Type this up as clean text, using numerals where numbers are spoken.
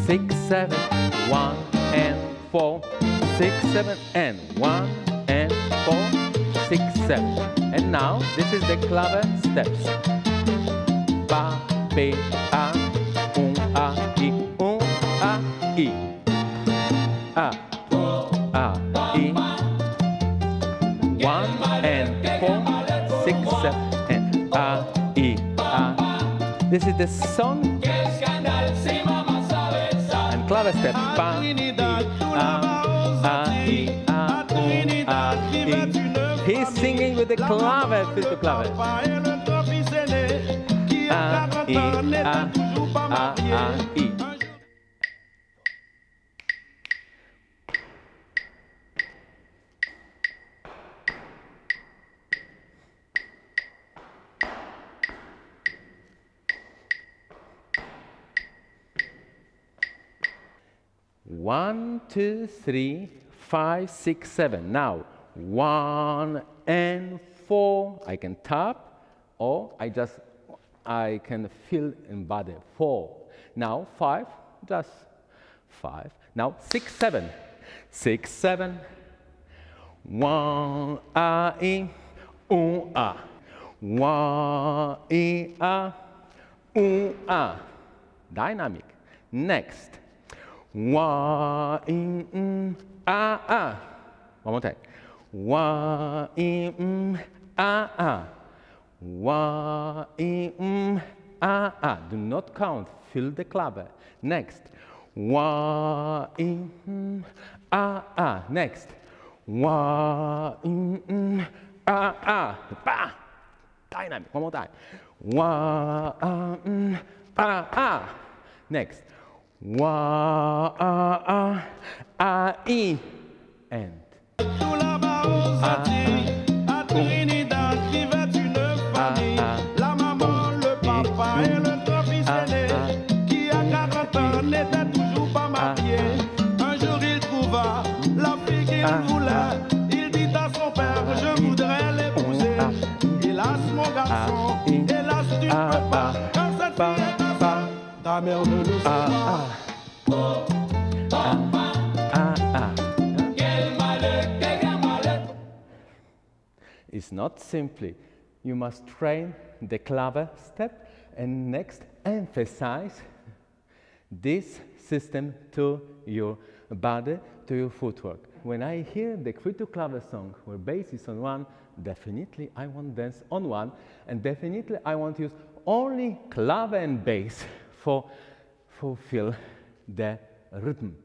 6, 7, 1 and 4, 6, 7 and 1 and 4, 6, 7. And now this is the clave steps. Ba, be, a, a, I, I. A, I. 1 and 4, 6, 7 and a, I, a. This is the song and clave step. Ba, I. He's singing with the clave, filtro clave. I. 1, 2, 3, 5, 6, 7. Now 1 and 4. I can tap, or I can feel in body. 4. Now 5. Just 5. Now 6, 7. 6, 7. 1 I, a. 1 I, a. Dynamic. Next. 1 a. One more time. 1 a. 1 a. Do not count. Feel the clave. Next. 1 a. Next. 1 a. Ba. Dynamic. One more time. 1 a. Next. 1 I and la maman, le papa et le petit aîné qui à 40 ans n'était toujours pas marié. Un jour il trouva la fille qu'il voulait. Il dit à son père, je voudrais l'épouser. Hélas mon garçon, hélas tu ne peux pas. Quand cette fille est ta femme, ta mère ne le sait pas. It's not simply. You must train the clave step and next emphasize this system to your body, to your footwork. When I hear the filtro clave song where bass is on one, definitely I want dance on one, and definitely I want to use only clave and bass for fulfill the rhythm.